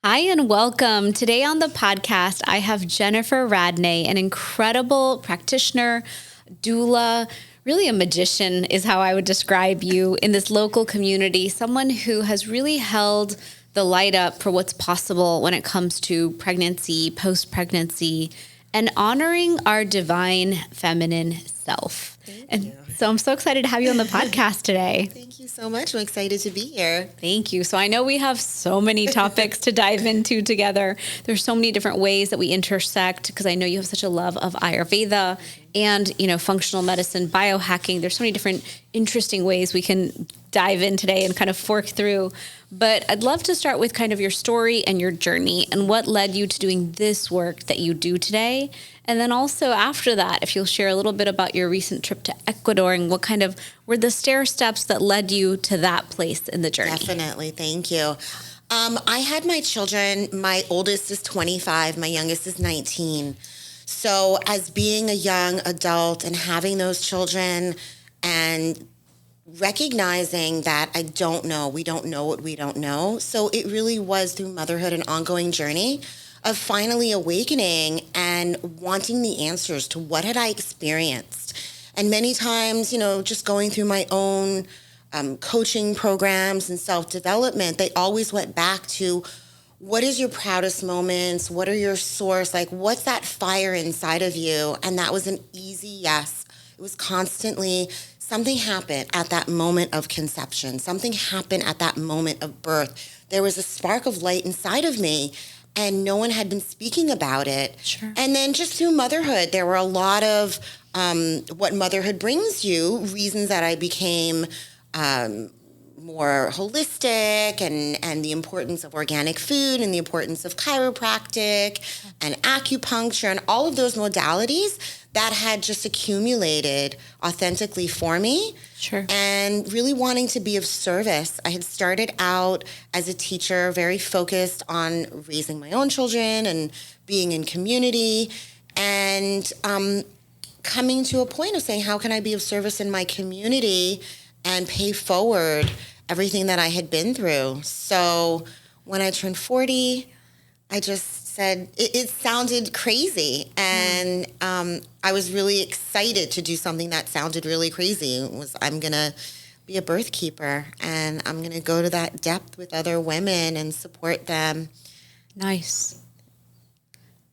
Hi, and welcome. Today on the podcast, I have Jennifer Radnay, an incredible practitioner, doula, really a magician is how I would describe you in this local community, someone who has really held the light up for what's possible when it comes to pregnancy, post-pregnancy, and honoring our divine feminine self. Thank you. So I'm so excited to have you on the podcast today. Thank you so much. I'm excited to be here. Thank you. So I know we have so many topics to dive into together. There's so many different ways that we intersect because I know you have such a love of Ayurveda and, functional medicine, biohacking. There's so many different interesting ways we can dive in today and kind of fork through. But I'd love to start with kind of your story and your journey and what led you to doing this work that you do today. And then also after that, if you'll share a little bit about your recent trip to Ecuador and what kind of were the stair steps that led you to that place in the journey. Definitely. Thank you. I had my children. My oldest is 25. My youngest is 19. So as being a young adult and having those children and recognizing that we don't know what we don't know. So it really was through motherhood an ongoing journey of finally awakening and wanting the answers to what had I experienced. And many times, just going through my own coaching programs and self-development, they always went back to what is your proudest moments? What are your source? Like, what's that fire inside of you? And that was an easy yes. It was constantly something happened at that moment of conception. Something happened at that moment of birth. There was a spark of light inside of me, and no one had been speaking about it. Sure. And then just through motherhood, there were a lot of what motherhood brings you, reasons that I became more holistic and the importance of organic food and the importance of chiropractic and acupuncture and all of those modalities that had just accumulated authentically for me. Sure. And really wanting to be of service. I had started out as a teacher, very focused on raising my own children and being in community, and coming to a point of saying, how can I be of service in my community and pay forward everything that I had been through? So when I turned 40, I just said, it sounded crazy. And I was really excited to do something that sounded really crazy. It was, I'm going to be a birth keeper, and I'm going to go to that depth with other women and support them. Nice.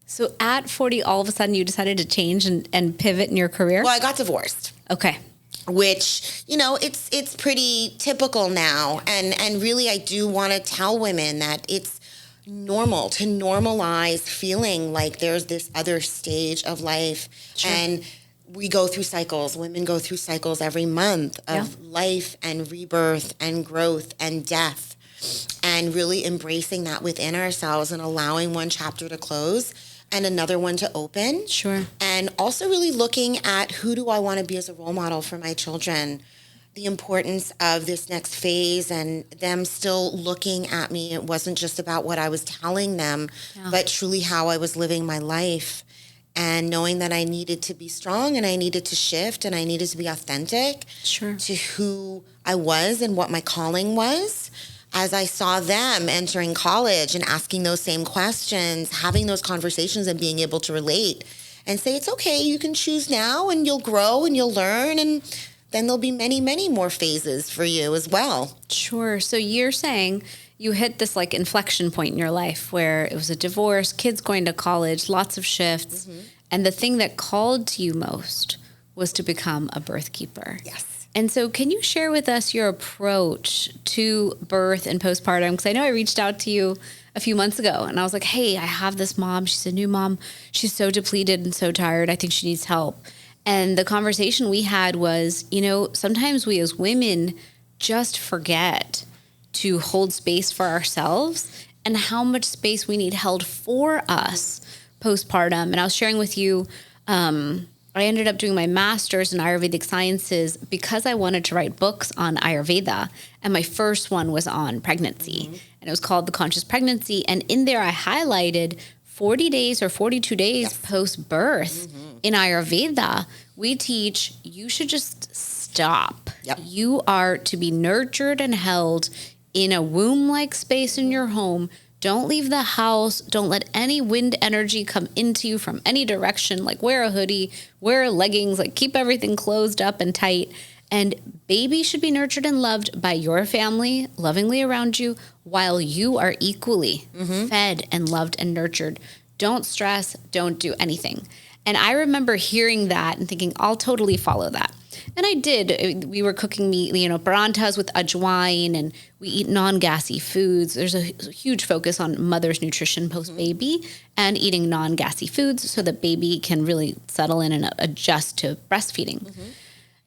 So at 40, all of a sudden you decided to change and pivot in your career? Well, I got divorced. Okay. Which, it's pretty typical now. And really, I do want to tell women that it's normal to normalize feeling like there's this other stage of life. Sure. And we go through cycles. Women go through cycles every month of life and rebirth and growth and death. And really embracing that within ourselves and allowing one chapter to close and another one to open. Sure. And also really looking at who do I want to be as a role model for my children, the importance of this next phase and them still looking at me. It wasn't just about what I was telling them, but truly how I was living my life, and knowing that I needed to be strong and I needed to shift and I needed to be authentic to who I was and what my calling was. As I saw them entering college and asking those same questions, having those conversations and being able to relate and say, it's okay, you can choose now and you'll grow and you'll learn, and then there'll be many, many more phases for you as well. Sure. So you're saying you hit this like inflection point in your life where it was a divorce, kids going to college, lots of shifts. Mm-hmm. And the thing that called to you most was to become a birth keeper. Yes. And so can you share with us your approach to birth and postpartum? Because I know I reached out to you a few months ago and I was like, hey, I have this mom. She's a new mom. She's so depleted and so tired. I think she needs help. And the conversation we had was, sometimes we as women just forget to hold space for ourselves and how much space we need held for us postpartum. And I was sharing with you, I ended up doing my master's in Ayurvedic sciences because I wanted to write books on Ayurveda. And my first one was on pregnancy. Mm-hmm. And it was called The Conscious Pregnancy. And in there, I highlighted 40 days or 42 days post-birth. Mm-hmm. In Ayurveda, we teach you should just stop. Yep. You are to be nurtured and held in a womb-like space in your home Don't leave the house. Don't let any wind energy come into you from any direction. Like wear a hoodie, wear leggings, like keep everything closed up and tight. And baby should be nurtured and loved by your family, lovingly around you, while you are equally fed and loved and nurtured. Don't stress. Don't do anything. And I remember hearing that and thinking, I'll totally follow that. And I did. We were cooking meat, parantas with ajwain, and we eat non-gassy foods. There's a huge focus on mother's nutrition post-baby and eating non-gassy foods so that baby can really settle in and adjust to breastfeeding.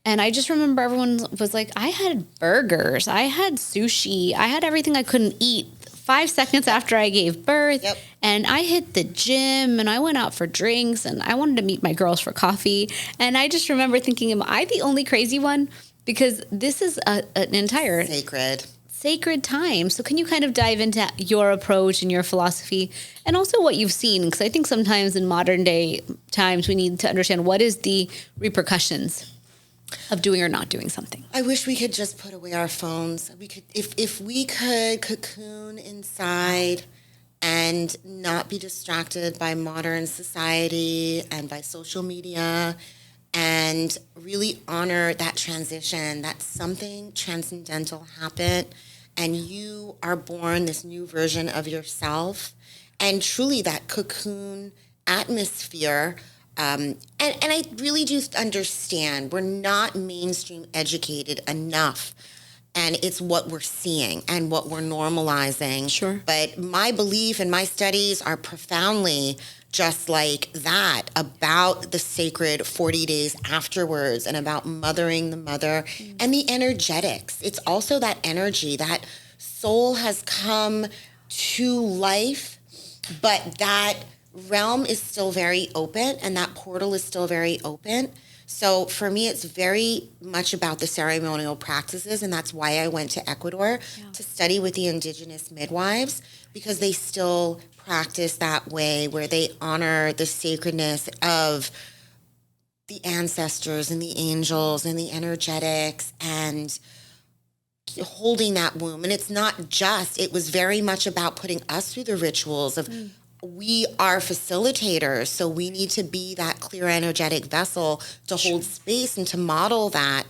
And I just remember everyone was like, I had burgers, I had sushi, I had everything I couldn't eat 5 seconds after I gave birth. Yep. And I hit the gym and I went out for drinks and I wanted to meet my girls for coffee. And I just remember thinking, am I the only crazy one? Because this is an entire sacred time. So can you kind of dive into your approach and your philosophy and also what you've seen? Because I think sometimes in modern day times, we need to understand what is the repercussions of doing or not doing something. I wish we could just put away our phones. We could, if we could cocoon inside and not be distracted by modern society and by social media, and really honor that transition, that something transcendental happened and you are born this new version of yourself, and truly that cocoon atmosphere. And I really do understand we're not mainstream educated enough, and it's what we're seeing and what we're normalizing. Sure. But my belief and my studies are profoundly just like that, about the sacred 40 days afterwards and about mothering the mother and the energetics. It's also that energy, that soul has come to life, but that realm is still very open and that portal is still very open. So for me, it's very much about the ceremonial practices, and that's why I went to Ecuador to study with the indigenous midwives, because they still practice that way, where they honor the sacredness of the ancestors and the angels and the energetics and holding that womb. And it's not just, it was very much about putting us through the rituals of we are facilitators, so we need to be that clear energetic vessel to hold space and to model that.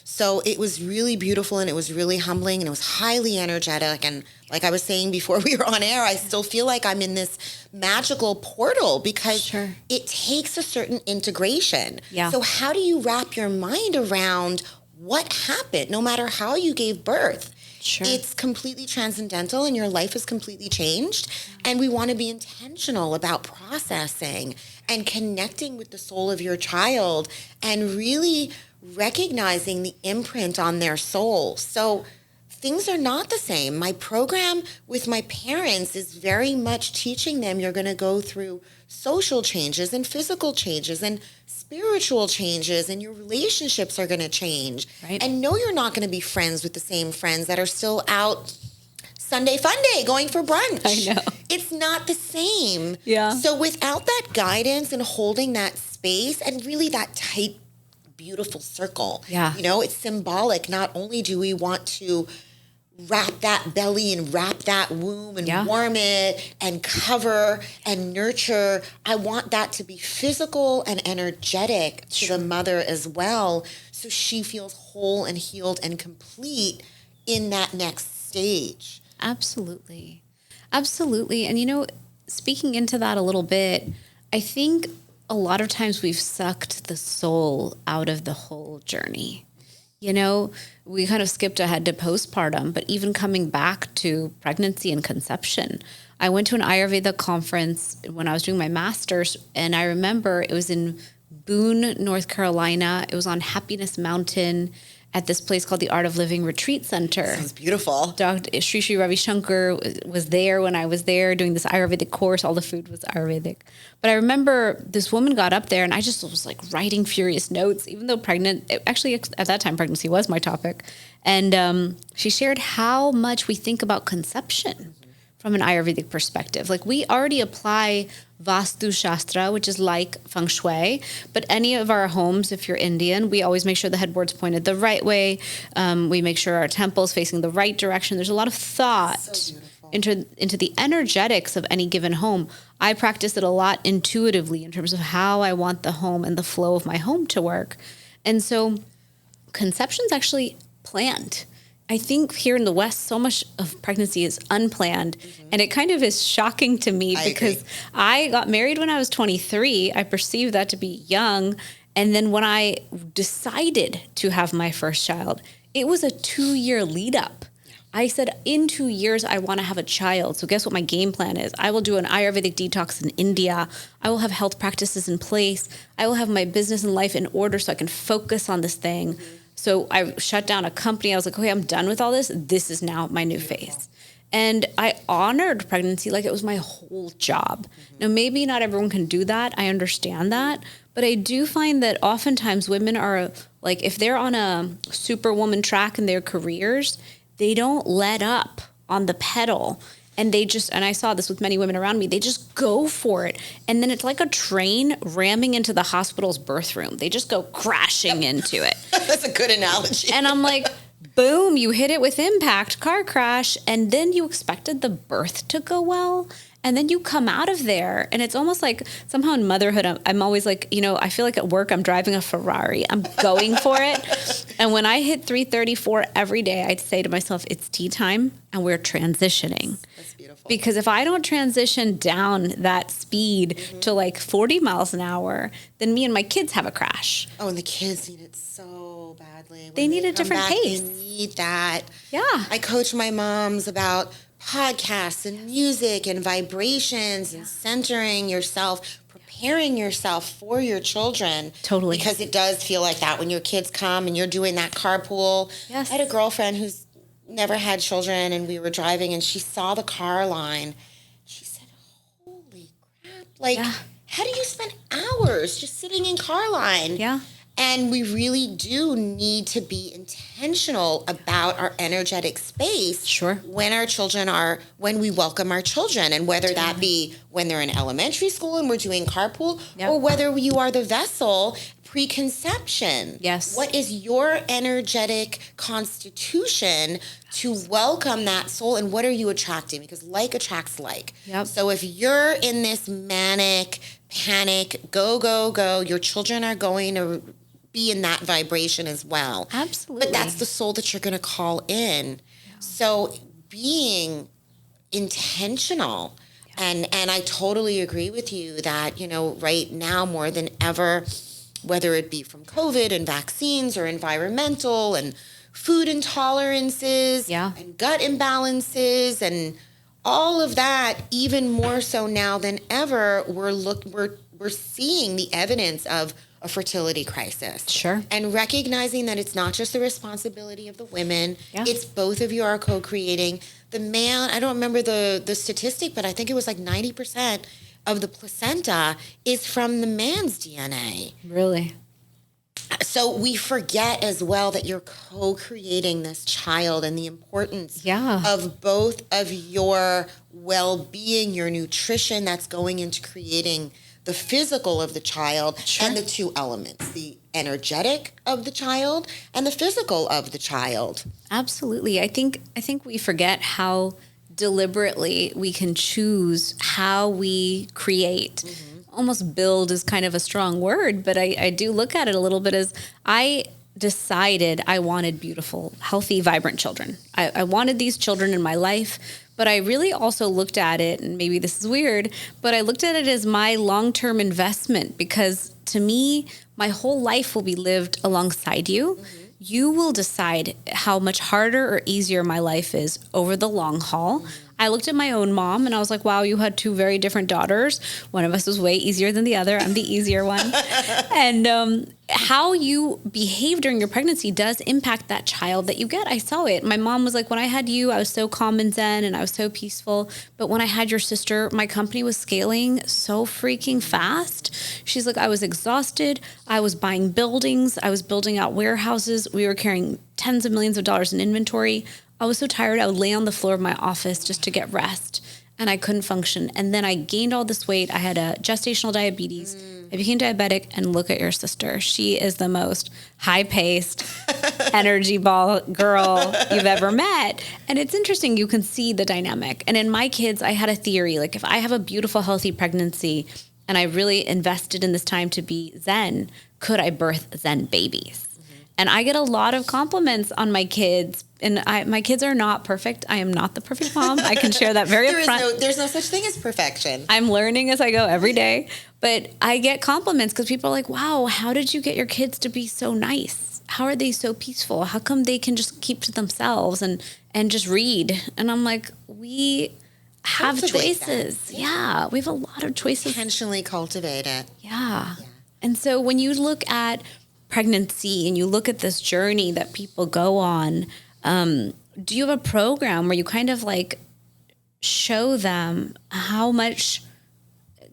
So it was really beautiful and it was really humbling and it was highly energetic. And like I was saying before we were on air, I still feel like I'm in this magical portal because it takes a certain integration. Yeah. So how do you wrap your mind around what happened, no matter how you gave birth? Sure. It's completely transcendental and your life is completely changed. And we want to be intentional about processing and connecting with the soul of your child and really recognizing the imprint on their soul. So things are not the same. My program with my parents is very much teaching them you're going to go through social changes and physical changes and spiritual changes, and your relationships are going to change. Right. And no, you're not going to be friends with the same friends that are still out Sunday fun day going for brunch. I know. It's not the same. Yeah. So without that guidance and holding that space and really that tight, beautiful circle, it's symbolic. Not only do we want to wrap that belly and wrap that womb and warm it and cover and nurture, I want that to be physical and energetic to the mother as well, so she feels whole and healed and complete in that next stage. Absolutely. Absolutely. And, speaking into that a little bit, I think a lot of times we've sucked the soul out of the whole journey. We kind of skipped ahead to postpartum, but even coming back to pregnancy and conception, I went to an Ayurveda conference when I was doing my master's, and I remember it was in Boone, North Carolina. It was on Happiness Mountain at this place called the Art of Living Retreat Center. Sounds beautiful. Dr. Sri Ravi Shankar was there when I was there doing this Ayurvedic course. All the food was Ayurvedic. But I remember this woman got up there and I just was like writing furious notes, even though actually at that time pregnancy was my topic. And she shared how much we think about conception from an Ayurvedic perspective. Like we already apply Vastu Shastra, which is like feng shui, but any of our homes, if you're Indian, we always make sure the headboard's pointed the right way. We make sure our temple's facing the right direction. There's a lot of thought into the energetics of any given home, I practice it a lot intuitively in terms of how I want the home and the flow of my home to work. And so conception's actually planned. I think here in the West, so much of pregnancy is unplanned. And it kind of is shocking to me because I got married when I was 23. I perceived that to be young. And then when I decided to have my first child, it was a 2-year lead up. I said, in 2 years, I want to have a child. So guess what my game plan is? I will do an Ayurvedic detox in India. I will have health practices in place. I will have my business and life in order so I can focus on this thing. So I shut down a company. I was like, okay, I'm done with all this. This is now my new phase. And I honored pregnancy like it was my whole job. Now, maybe not everyone can do that. I understand that. But I do find that oftentimes women are like, if they're on a superwoman track in their careers, they don't let up on the pedal. And and I saw this with many women around me, they just go for it. And then it's like a train ramming into the hospital's birth room. They just go crashing into it. That's a good analogy. And I'm like, boom, you hit it with impact, car crash. And then you expected the birth to go well. And then you come out of there and it's almost like somehow in motherhood, I'm always like, I feel like at work, I'm driving a Ferrari. I'm going for it. And when I hit 334 every day, I'd say to myself, it's tea time and we're transitioning. That's beautiful. Because if I don't transition down that speed to like 40 miles an hour, then me and my kids have a crash. Oh, and the kids need it so badly. When they need a different pace. They need that. Yeah. I coach my moms about podcasts and music and vibrations and centering yourself, preparing yourself for your children. Totally. Because it does feel like that when your kids come and you're doing that carpool. Yes. I had a girlfriend who's never had children and we were driving and she saw the car line. She said, holy crap. Like, how do you spend hours just sitting in car line? Yeah. And we really do need to be intentional about our energetic space. Sure. When we welcome our children, and whether that be when they're in elementary school and we're doing carpool, or whether you are the vessel preconception. Yes. What is your energetic constitution to welcome that soul, and what are you attracting? Because like attracts like. Yep. So if you're in this manic, panic, go, go, go, your children are going to be in that vibration as well. Absolutely. But that's the soul that you're going to call in. Yeah. So being intentional, and I totally agree with you that, right now more than ever, whether it be from COVID and vaccines or environmental and food intolerances and gut imbalances and all of that, even more so now than ever, we're seeing the evidence of a fertility crisis. Sure. And recognizing that it's not just the responsibility of the women, it's both of you are co-creating. The man, I don't remember the statistic, but I think it was like 90% of the placenta is from the man's DNA. Really? So we forget as well that you're co-creating this child and the importance of both of your well-being, your nutrition that's going into creating the physical of the child and the two elements, the energetic of the child and the physical of the child. Absolutely. I think we forget how deliberately we can choose how we create. Mm-hmm. Almost build is kind of a strong word, but I do look at it a little bit as I decided I wanted beautiful, healthy, vibrant children. I wanted these children in my life, but I really also looked at it, and maybe this is weird, but I looked at it as my long-term investment because to me, my whole life will be lived alongside you. Mm-hmm. You will decide how much harder or easier my life is over the long haul. Mm-hmm. I looked at my own mom and I was like, wow, you had two very different daughters. One of us was way easier than the other. I'm the easier one. And how you behave during your pregnancy does impact that child that you get. I saw it. My mom was like, when I had you, I was so calm and zen and I was so peaceful. But when I had your sister, my company was scaling so freaking fast. She's like, I was exhausted. I was buying buildings. I was building out warehouses. We were carrying tens of millions of dollars in inventory. I was so tired, I would lay on the floor of my office just to get rest, and I couldn't function. And then I gained all this weight. I had a gestational diabetes. I became diabetic, and look at your sister. She is the most high-paced, energy ball girl you've ever met. And it's interesting. You can see the dynamic. And in my kids, I had a theory, like if I have a beautiful, healthy pregnancy and I really invested in this time to be Zen, could I birth Zen babies? And I get a lot of compliments on my kids. And my kids are not perfect. I am not the perfect mom. I can share that very upfront. There's no such thing as perfection. I'm learning as I go every day. But I get compliments because people are like, wow, how did you get your kids to be so nice? How are they so peaceful? How come they can just keep to themselves and just read? And I'm like, we have choices. Yeah, we have a lot of choices. Intentionally cultivate it. Yeah. And so when you look at pregnancy and you look at this journey that people go on, do you have a program where you kind of like show them how much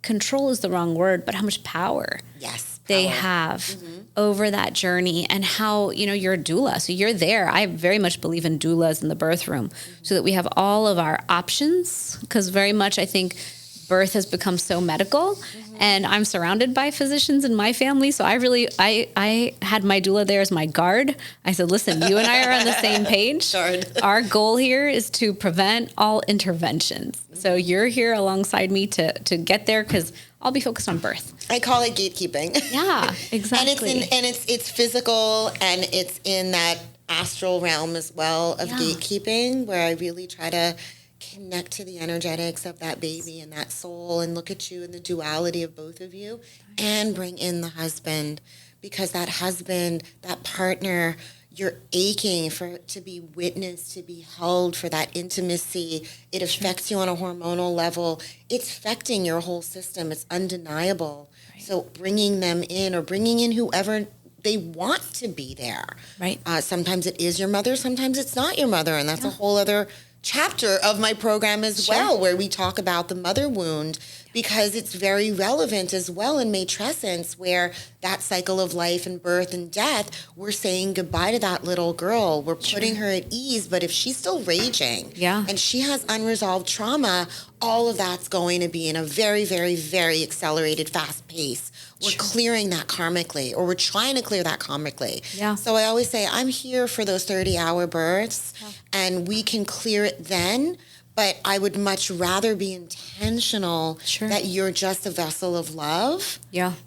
control is the wrong word, but how much power they have over that journey, and how, you're a doula. So you're there. I very much believe in doulas in the birth room so that we have all of our options, because very much I think birth has become so medical. And I'm surrounded by physicians in my family. So I had my doula there as my guard. I said, listen, you and I are on the same page. Our goal here is to prevent all interventions. So you're here alongside me to get there, because I'll be focused on birth. I call it gatekeeping. Yeah, exactly. And it's physical, and it's in that astral realm as well of gatekeeping, where I really try to connect to the energetics of that baby and that soul, and look at you and the duality of both of you, and bring in the husband, because that husband, that partner, you're aching for it to be witnessed, to be held, for that intimacy. It affects you on a hormonal level. It's affecting your whole system. It's undeniable. Right. So bringing them in, or bringing in whoever they want to be there. Right. Sometimes it is your mother, sometimes it's not your mother, and that's a whole other chapter of my program as well, where we talk about the mother wound, because it's very relevant as well in matrescence, where that cycle of life and birth and death, we're saying goodbye to that little girl. We're putting her at ease. But if she's still raging and she has unresolved trauma, all of that's going to be in a very, very, very accelerated, fast pace. We're clearing that karmically, or we're trying to clear that karmically. Yeah. So I always say, I'm here for those 30-hour births, and we can clear it then. But I would much rather be intentional that you're just a vessel of love,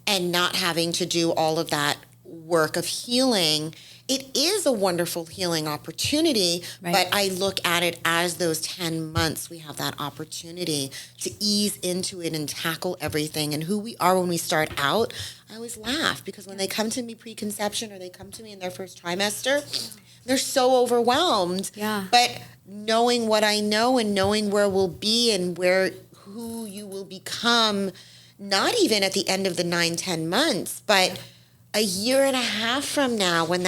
and not having to do all of that work of healing. It is a wonderful healing opportunity, but I look at it as those 10 months we have that opportunity to ease into it and tackle everything. And who we are when we start out, I always laugh, because when they come to me pre-conception, or they come to me in their first trimester, they're so overwhelmed. Yeah. But knowing what I know, and knowing where we'll be, and who you will become, not even at the end of the 9-10 months, but a year and a half from now, when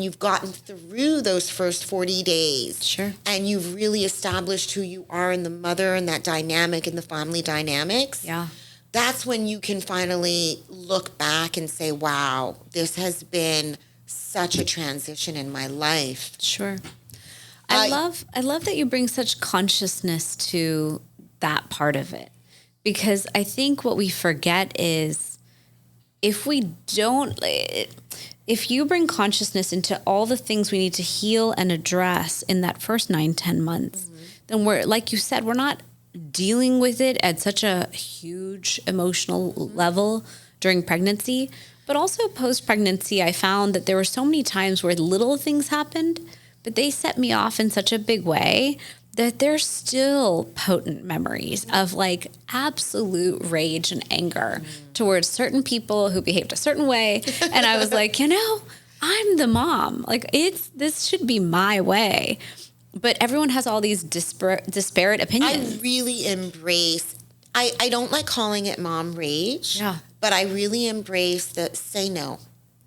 you've gotten through those first 40 days, and you've really established who you are, and the mother, and that dynamic, and the family dynamics, that's when you can finally look back and say, wow, this has been such a transition in my life. I love that you bring such consciousness to that part of it, because I think what we forget is, if you bring consciousness into all the things we need to heal and address in that first 9-10 months, then we're, like you said, we're not dealing with it at such a huge emotional level during pregnancy. But also post-pregnancy, I found that there were so many times where little things happened, but they set me off in such a big way that there's still potent memories of like absolute rage and anger towards certain people who behaved a certain way. And I was like, I'm the mom. Like, this should be my way. But everyone has all these disparate opinions. I really embrace, I don't like calling it mom rage, but I really embrace the say no.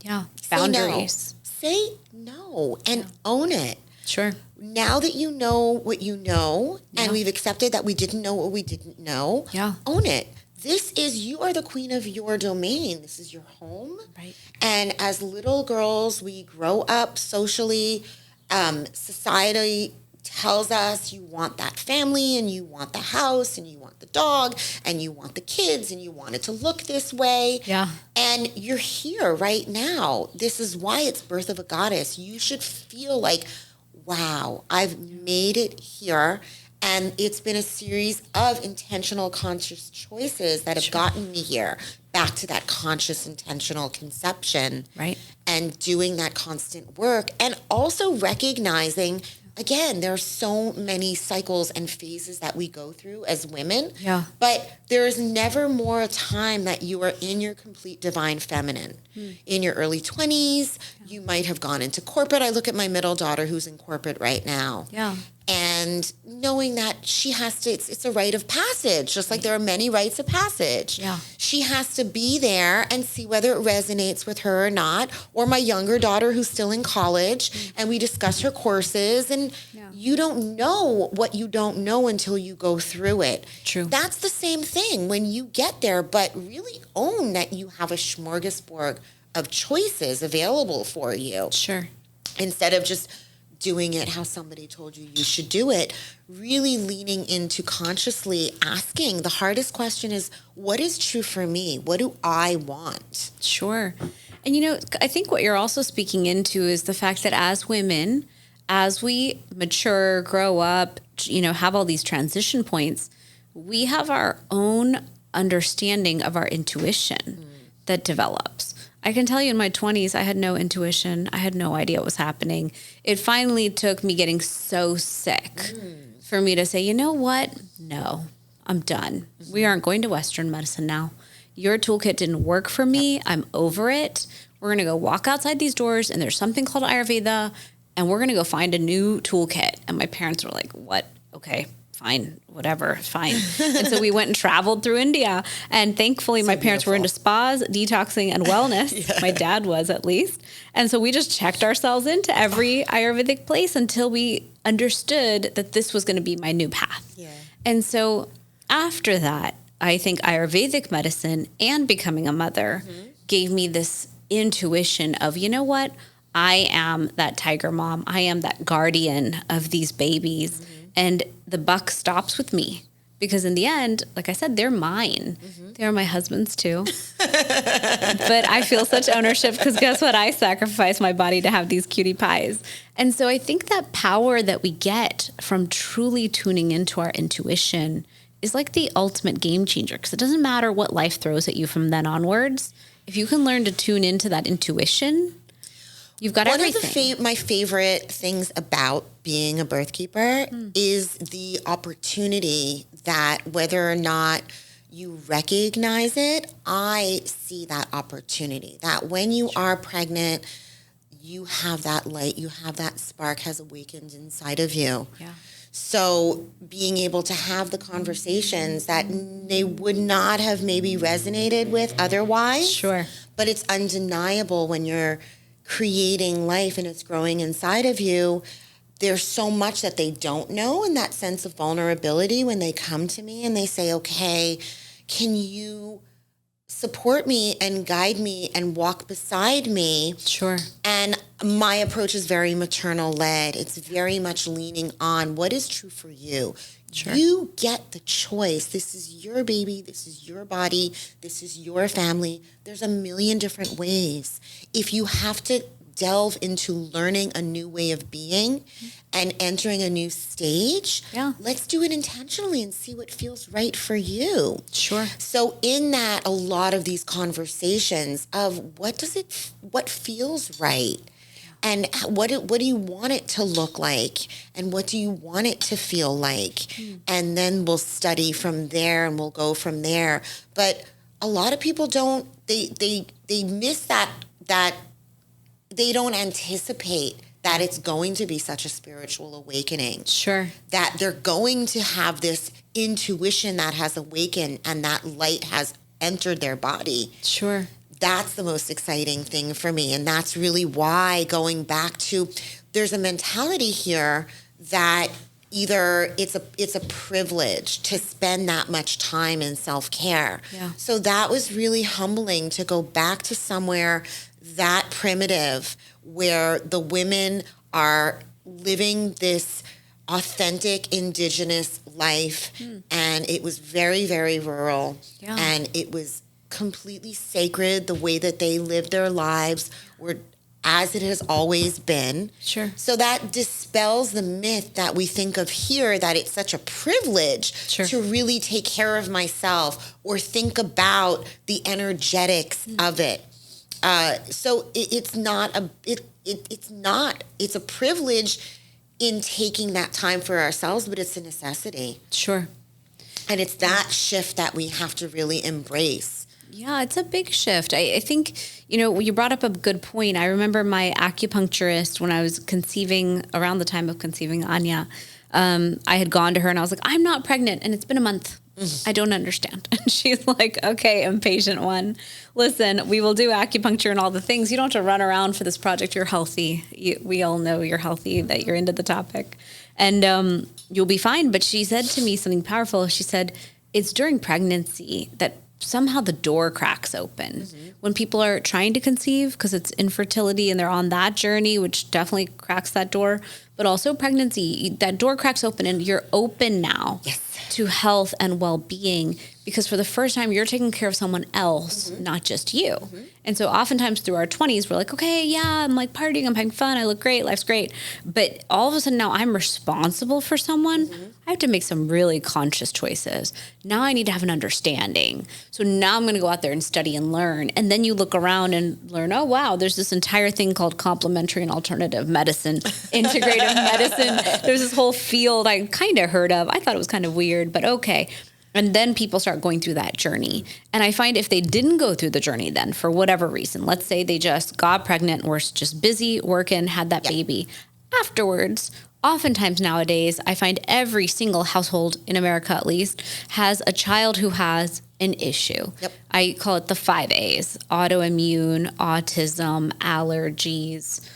Yeah. Boundaries. Say no and own it. Sure. Now that you know what you know, and we've accepted that we didn't know what we didn't know, own it. You are the queen of your domain. This is your home. Right. And as little girls, we grow up socially, society tells us you want that family and you want the house and you want the dog and you want the kids and you want it to look this way. Yeah. And you're here right now. This is why it's Birth of a Goddess. You should feel like, wow, I've made it here. And it's been a series of intentional, conscious choices that have gotten me here, back to that conscious, intentional conception. Right. And doing that constant work. And also recognizing, again, there are so many cycles and phases that we go through as women. Yeah. But there is never more a time that you are in your complete divine feminine. In your early 20s, you might have gone into corporate. I look at my middle daughter who's in corporate right now. Yeah. And knowing that she has to, it's a rite of passage, just like there are many rites of passage. Yeah. She has to be there and see whether it resonates with her or not. Or my younger daughter who's still in college, and we discuss her courses, and you don't know what you don't know until you go through it. True. That's the same thing when you get there, but really own that you have a smorgasbord of choices available for you. Sure. Instead of just doing it how somebody told you should do it, really leaning into consciously asking. The hardest question is, what is true for me? What do I want? Sure. And, I think what you're also speaking into is the fact that as women, as we mature, grow up, have all these transition points, we have our own understanding of our intuition that develops. I can tell you in my 20s, I had no intuition. I had no idea what was happening. It finally took me getting so sick for me to say, you know what? No, I'm done. We aren't going to Western medicine now. Your toolkit didn't work for me. I'm over it. We're going to go walk outside these doors, and there's something called Ayurveda, and we're going to go find a new toolkit. And my parents were like, what? Okay, fine, whatever, fine. And so we went and traveled through India. And thankfully, my parents were into spas, detoxing, and wellness. My dad was, at least. And so we just checked ourselves into every Ayurvedic place until we understood that this was going to be my new path. Yeah. And so after that, I think Ayurvedic medicine and becoming a mother gave me this intuition of, you know what? I am that tiger mom. I am that guardian of these babies. And the buck stops with me because in the end, like I said, they're mine. They're my husband's too. But I feel such ownership because guess what? I sacrificed my body to have these cutie pies. And so I think that power that we get from truly tuning into our intuition is like the ultimate game changer, because it doesn't matter what life throws at you from then onwards. If you can learn to tune into that intuition, you've got everything. One of my favorite things about being a birth keeper is the opportunity that, whether or not you recognize it, I see that opportunity that when you are pregnant, you have that light, you have that spark has awakened inside of you. Yeah. So being able to have the conversations that they would not have maybe resonated with otherwise. Sure. But it's undeniable when you're creating life and it's growing inside of you. There's so much that they don't know, and that sense of vulnerability when they come to me and they say, okay, can you support me and guide me and walk beside me? Sure. And my approach is very maternal led. It's very much leaning on what is true for you. Sure. You get the choice. This is your baby. This is your body. This is your family. There's a million different ways. If you have to delve into learning a new way of being and entering a new stage, let's do it intentionally and see what feels right for you. Sure. So in that, a lot of these conversations of what feels right, and what do you want it to look like, and what do you want it to feel like, and then we'll study from there and we'll go from there. But a lot of people don't. They miss that. They don't anticipate that it's going to be such a spiritual awakening. Sure. That they're going to have this intuition that has awakened and that light has entered their body. Sure. That's the most exciting thing for me. And that's really why, going back to, there's a mentality here that either it's a privilege to spend that much time in self-care. Yeah. So that was really humbling to go back to somewhere that primitive, where the women are living this authentic indigenous life, and it was very, very rural, and it was completely sacred. The way that they lived their lives were as it has always been. Sure. So that dispels the myth that we think of here, that it's such a privilege to really take care of myself or think about the energetics of it. So it's not it's a privilege in taking that time for ourselves, but it's a necessity. Sure. And it's that shift that we have to really embrace. Yeah, it's a big shift. I think, you brought up a good point. I remember my acupuncturist when I was around the time of conceiving Anya, I had gone to her and I was like, I'm not pregnant and it's been a month. I don't understand. And she's like, okay, impatient one. Listen, we will do acupuncture and all the things. You don't have to run around for this project. You're healthy. We all know you're healthy, that you're into the topic. And you'll be fine. But she said to me something powerful. She said, it's during pregnancy that somehow the door cracks open when people are trying to conceive, because it's infertility and they're on that journey, which definitely cracks that door. But also pregnancy, that door cracks open and you're open now to health and well-being, because for the first time you're taking care of someone else, not just you. And so oftentimes through our 20s, we're like, okay, yeah, I'm like partying, I'm having fun, I look great, life's great. But all of a sudden now I'm responsible for someone. I have to make some really conscious choices. Now I need to have an understanding. So now I'm going to go out there and study and learn. And then you look around and learn, oh, wow, there's this entire thing called complementary and alternative medicine, integrative medicine. There's this whole field I kind of heard of. I thought it was kind of weird, but okay. And then people start going through that journey. And I find if they didn't go through the journey then, for whatever reason, let's say they just got pregnant, were just busy working, had that baby. Afterwards, oftentimes nowadays, I find every single household in America at least has a child who has an issue. I call it the 5 A's: autoimmune, autism, allergies,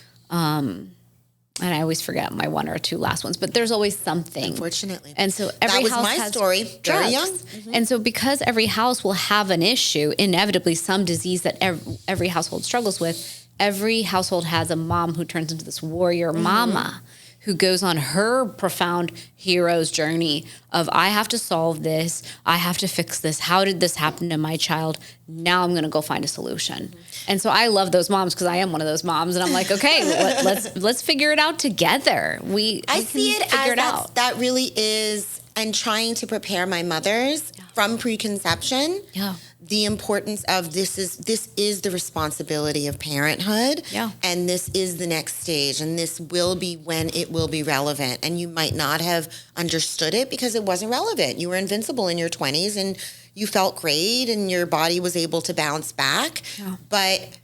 and I always forget my one or two last ones, but there's always something. Unfortunately. And so every that was house my has story. Very drugs. young. And so because every house will have an issue, inevitably some disease that every household struggles with, every household has a mom who turns into this warrior mama who goes on her profound hero's journey of, I have to solve this. I have to fix this. How did this happen to my child? Now I'm going to go find a solution. And so I love those moms, because I am one of those moms. And I'm like, okay, let's figure it out together. I see it as that really is, and trying to prepare my mothers from preconception. The importance of this is the responsibility of parenthood, and this is the next stage, and this will be when it will be relevant. And you might not have understood it because it wasn't relevant. You were invincible in your 20s and you felt great and your body was able to bounce back. But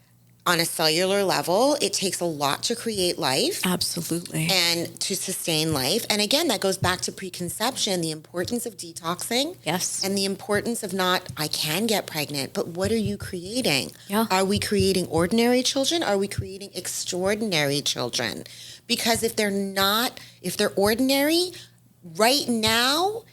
on a cellular level, it takes a lot to create life. Absolutely. And to sustain life. And again, that goes back to preconception, the importance of detoxing. And the importance of not, I can get pregnant, but what are you creating? Are we creating ordinary children? Are we creating extraordinary children? Because if they're ordinary, right now,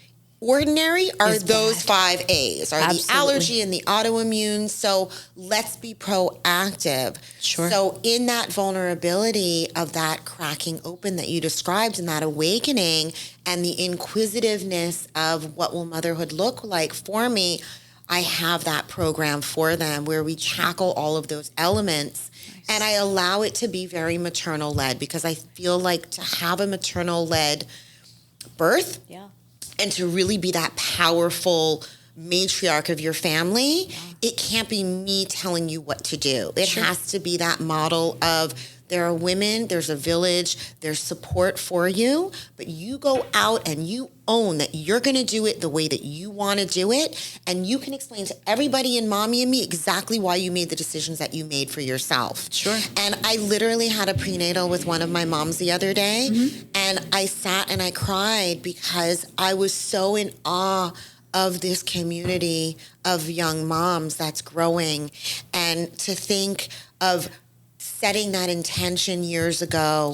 ordinary are those 5 A's, are the allergy and the autoimmune. So let's be proactive. So in that vulnerability of that cracking open that you described, and that awakening and the inquisitiveness of what will motherhood look like for me, I have that program for them where we tackle all of those elements. And I allow it to be very maternal led, because I feel like to have a maternal led birth, and to really be that powerful matriarch of your family, it can't be me telling you what to do. It has to be that model of, there are women, there's a village, there's support for you, but you go out and you own that you're going to do it the way that you want to do it, and you can explain to everybody in Mommy and Me exactly why you made the decisions that you made for yourself. And I literally had a prenatal with one of my moms the other day, and I sat and I cried because I was so in awe of this community of young moms that's growing, and to think of setting that intention years ago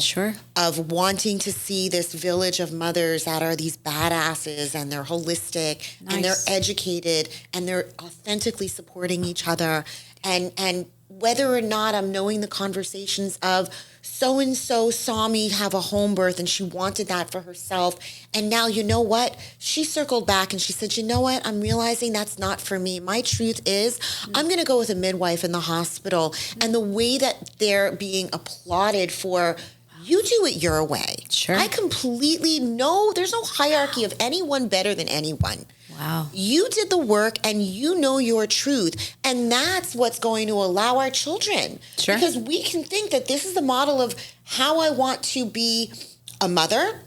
of wanting to see this village of mothers that are these badasses, and they're holistic and they're educated and they're authentically supporting each other, and whether or not I'm knowing the conversations of so-and-so saw me have a home birth and she wanted that for herself. And now, you know what? She circled back and she said, you know what? I'm realizing that's not for me. My truth is I'm going to go with a midwife in the hospital. And the way that they're being applauded for, you do it your way. Sure. I completely know there's no hierarchy of anyone better than anyone. Wow. You did the work and you know your truth. And that's what's going to allow our children. Sure. Because we can think that this is the model of how I want to be a mother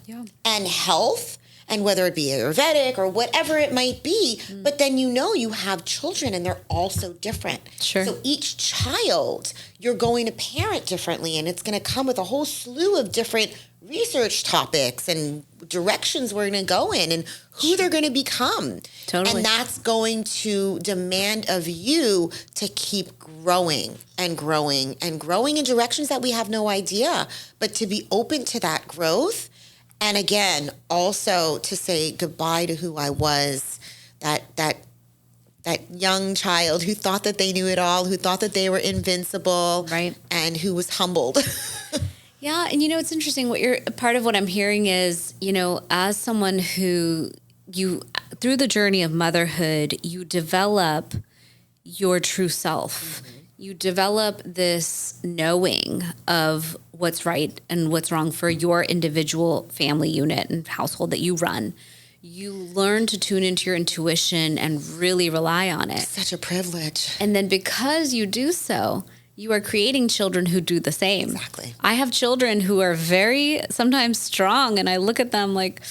and health, and whether it be Ayurvedic or whatever it might be. But then you have children and they're also different. Sure. So each child you're going to parent differently, and it's going to come with a whole slew of different research topics and directions we're going to go in and who they're going to become. Totally. And that's going to demand of you to keep growing and growing and growing in directions that we have no idea, but to be open to that growth. And again, also to say goodbye to who I was, that young child who thought that they knew it all, who thought that they were invincible, right, and who was humbled. Yeah, and it's interesting. Part of what I'm hearing is, as someone who through the journey of motherhood, you develop your true self. Mm-hmm. You develop this knowing of what's right and what's wrong for your individual family unit and household that you run. You learn to tune into your intuition and really rely on it. Such a privilege. And then because you do so, you are creating children who do the same. Exactly. I have children who are very sometimes strong, and I look at them like,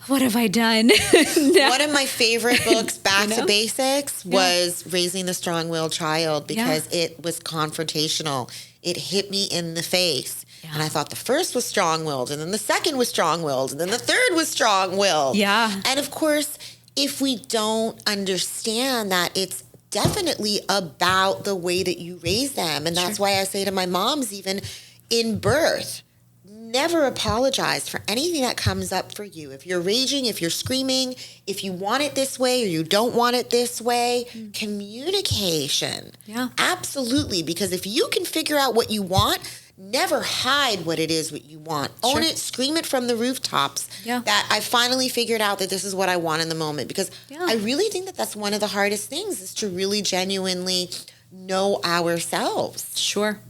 what have I done? One of my favorite books, Back to Basics, was Raising the Strong-Willed Child, because it was confrontational. It hit me in the face. Yeah. And I thought the first was strong-willed, and then the second was strong-willed, and then the third was strong-willed. Yeah. And of course, if we don't understand that it's definitely about the way that you raise them. And that's why I say to my moms, even in birth, never apologize for anything that comes up for you. If you're raging, if you're screaming, if you want it this way or you don't want it this way, communication. Yeah. Absolutely. Because if you can figure out what you want, never hide what it is what you want. Own it, scream it from the rooftops. Yeah. That I finally figured out that this is what I want in the moment. Because I really think that that's one of the hardest things, is to really genuinely know ourselves. Sure.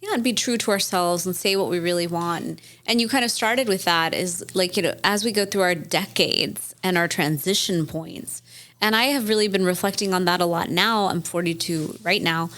Yeah, and be true to ourselves and say what we really want. And you kind of started with that, is like, as we go through our decades and our transition points. And I have really been reflecting on that a lot now. I'm 42 right now.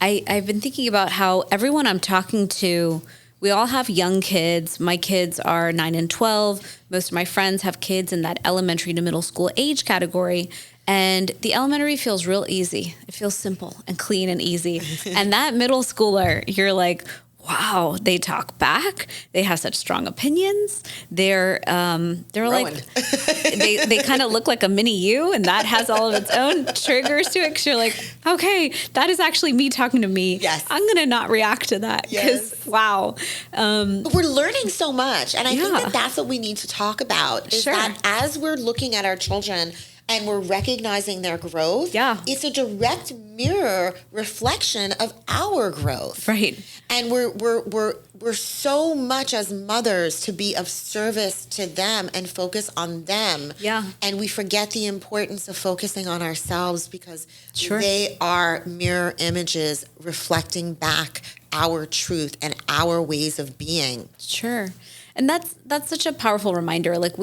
I've been thinking about how everyone I'm talking to, we all have young kids. My kids are 9 and 12. Most of my friends have kids in that elementary to middle school age category. And the elementary feels real easy. It feels simple and clean and easy. And that middle schooler, you're like, wow, they talk back. They have such strong opinions. They're like, they kind of look like a mini you, and that has all of its own triggers to it. 'Cause you're like, okay, that is actually me talking to me. Yes. I'm going to not react to that. Because, wow. But we're learning so much. And I think that that's what we need to talk about, is that as we're looking at our children and we're recognizing their growth, it's a direct mirror reflection of our growth. Right. And we're so much as mothers to be of service to them and focus on them. Yeah. And we forget the importance of focusing on ourselves, because they are mirror images reflecting back our truth and our ways of being. Sure. And that's such a powerful reminder. Like,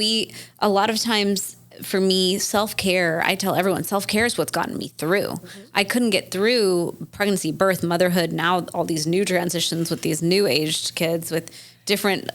a lot of times, for me, self-care, I tell everyone, self-care is what's gotten me through. Mm-hmm. I couldn't get through pregnancy, birth, motherhood, now all these new transitions with these new aged kids with different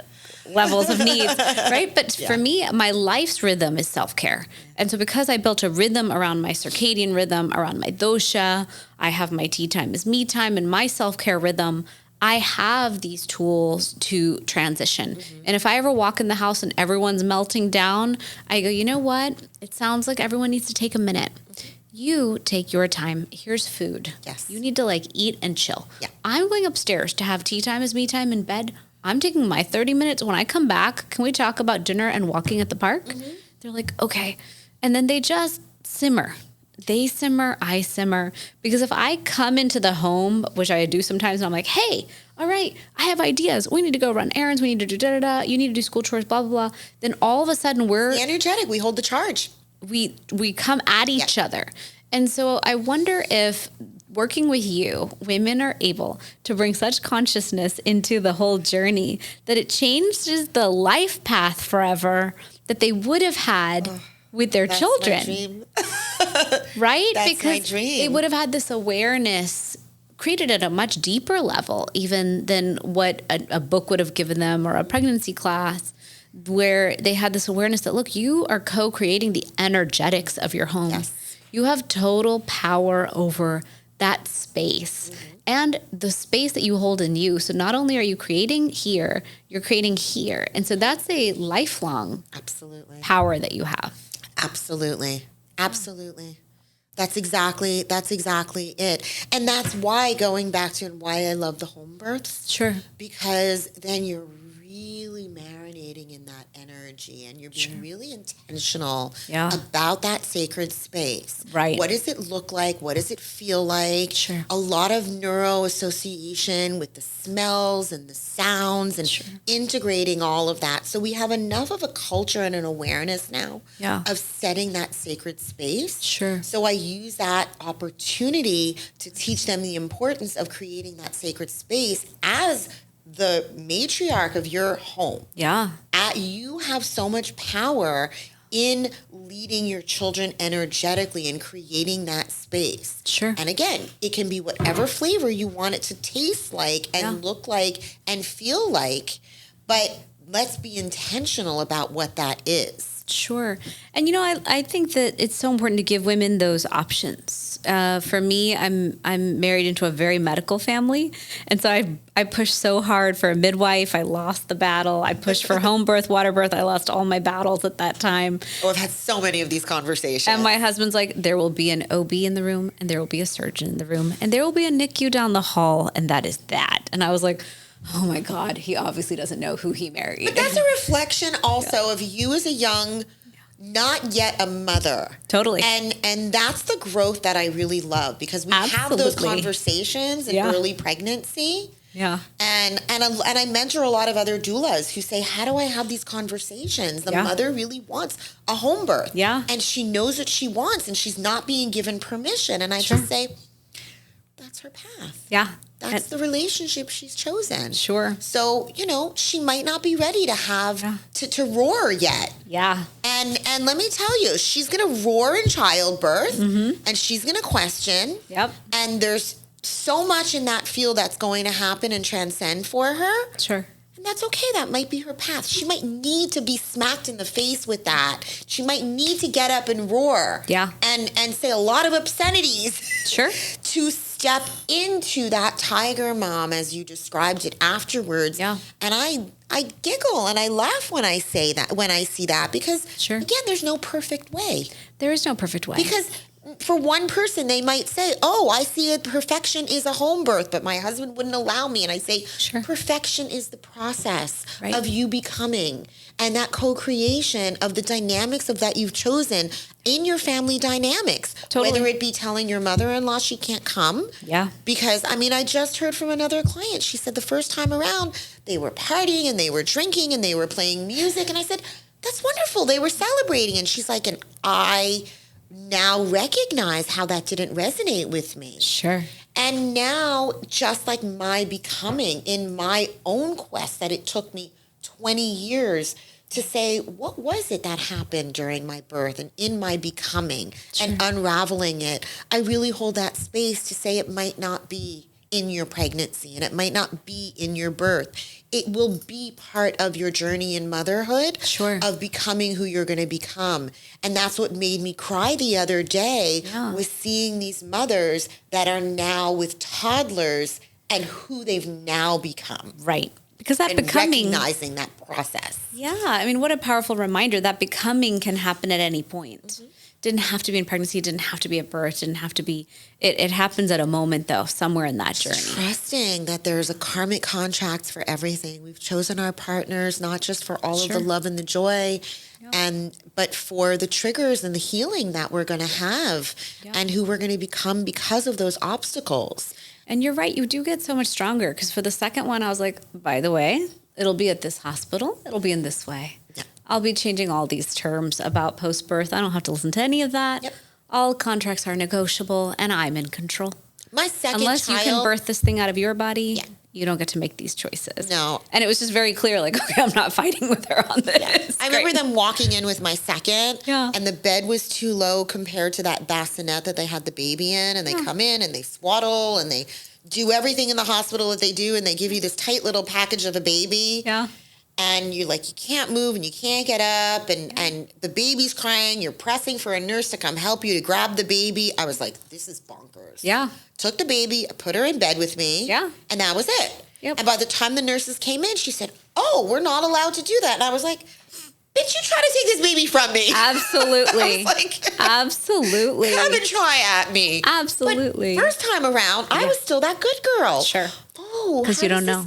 levels of needs, right? But for me, my life's rhythm is self-care. And so because I built a rhythm around my circadian rhythm, around my dosha, I have my tea time is me time, and my self-care rhythm, I have these tools to transition. Mm-hmm. And if I ever walk in the house and everyone's melting down, I go, you know what? It sounds like everyone needs to take a minute. You take your time. Here's food. Yes. You need to eat and chill. Yeah. I'm going upstairs to have tea time is me time in bed. I'm taking my 30 minutes. When I come back, can we talk about dinner and walking at the park? Mm-hmm. They're like, okay. And then they just simmer. they simmer, I simmer. Because if I come into the home, which I do sometimes, and I'm like, hey, all right, I have ideas. We need to go run errands. We need to do da-da-da. You need to do school chores, blah, blah, blah. Then all of a sudden we're energetic. We hold the charge. We come at each other. And so I wonder if working with you, women are able to bring such consciousness into the whole journey that it changes the life path forever that they would have had with their children. My dream. Right? That's because my dream. they would have had this awareness created at a much deeper level even than what a book would have given them or a pregnancy class, where they had this awareness that, look, you are co-creating the energetics of your home. Yes. You have total power over that space and the space that you hold in you. So not only are you creating here, you're creating here. And so that's a lifelong power that you have. Absolutely. That's exactly it. And that's why, going back to, and why I love the home births. Sure. Because then you're really marinating in that energy and you're being really intentional about that sacred space. Right. What does it look like? What does it feel like? Sure. A lot of neuro association with the smells and the sounds and integrating all of that. So we have enough of a culture and an awareness now of setting that sacred space. Sure. So I use that opportunity to teach them the importance of creating that sacred space as the matriarch of your home. Yeah. You have so much power in leading your children energetically and creating that space. Sure. And again, it can be whatever flavor you want it to taste like and look like and feel like, but let's be intentional about what that is. Sure. And, I think that it's so important to give women those options. For me, I'm married into a very medical family. And so I pushed so hard for a midwife. I lost the battle. I pushed for home birth, water birth. I lost all my battles at that time. Oh, I've had so many of these conversations. And my husband's like, there will be an OB in the room, and there will be a surgeon in the room, and there will be a NICU down the hall, and that is that. And I was like, oh my God, he obviously doesn't know who he married. But that's a reflection also of you as a young, not yet a mother. Totally. And that's the growth that I really love, because we have those conversations in early pregnancy. Yeah. And I mentor a lot of other doulas who say, how do I have these conversations? The mother really wants a home birth. Yeah. And she knows what she wants and she's not being given permission. And I just say, that's her path. Yeah. That's the relationship she's chosen. Sure. So, she might not be ready to have to roar yet. Yeah. And let me tell you, she's going to roar in childbirth and she's going to question. Yep. And there's so much in that field that's going to happen and transcend for her. Sure. And that's okay. That might be her path. She might need to be smacked in the face with that. She might need to get up and roar. Yeah. And say a lot of obscenities. Sure. To step into that tiger mom, as you described it afterwards. Yeah. And I giggle and I laugh when I say that, when I see that, because again, there's no perfect way. There is no perfect way. Because for one person, they might say, oh, I see it. Perfection is a home birth, but my husband wouldn't allow me. And I say, perfection is the process of you becoming, and that co-creation of the dynamics of that you've chosen in your family dynamics. Totally. Whether it be telling your mother-in-law she can't come. Yeah. Because, I just heard from another client. She said the first time around, they were partying and they were drinking and they were playing music. And I said, that's wonderful. They were celebrating. And she's like, and I now recognize how that didn't resonate with me. Sure. And now, just like my becoming in my own quest, that it took me 20 years to say, what was it that happened during my birth and in my becoming and unraveling it? I really hold that space to say it might not be in your pregnancy and it might not be in your birth. It will be part of your journey in motherhood, of becoming who you're going to become. And that's what made me cry the other day, was seeing these mothers that are now with toddlers and who they've now become. Right. Because that and becoming, recognizing that process. Yeah. What a powerful reminder that becoming can happen at any point. Didn't have to be in pregnancy, didn't have to be at birth, didn't have to be, it happens at a moment though, somewhere in that journey. Trusting that there's a karmic contract for everything. We've chosen our partners, not just for all of the love and the joy, but for the triggers and the healing that we're going to have and who we're going to become because of those obstacles. And you're right, you do get so much stronger, because for the second one, I was like, by the way, it'll be at this hospital, it'll be in this way. Yeah. I'll be changing all these terms about post-birth. I don't have to listen to any of that. Yep. All contracts are negotiable, and I'm in control. My second Unless child, you can birth this thing out of your body, you don't get to make these choices. No. And it was just very clear, like, okay, I'm not fighting with her on this. Yeah. I remember them walking in with my second, and the bed was too low compared to that bassinet that they had the baby in, and they come in and they swaddle and they do everything in the hospital that they do, and they give you this tight little package of a baby. Yeah. And you can't move and you can't get up, and the baby's crying. You're pressing for a nurse to come help you to grab the baby. I was like, this is bonkers. Yeah. Took the baby, put her in bed with me. Yeah. And that was it. Yep. And by the time the nurses came in, she said, oh, we're not allowed to do that. And I was like, bitch, you try to take this baby from me. Absolutely. Absolutely. Come and try at me. Absolutely. But first time around, I was still that good girl. Sure. Oh. Because you don't know.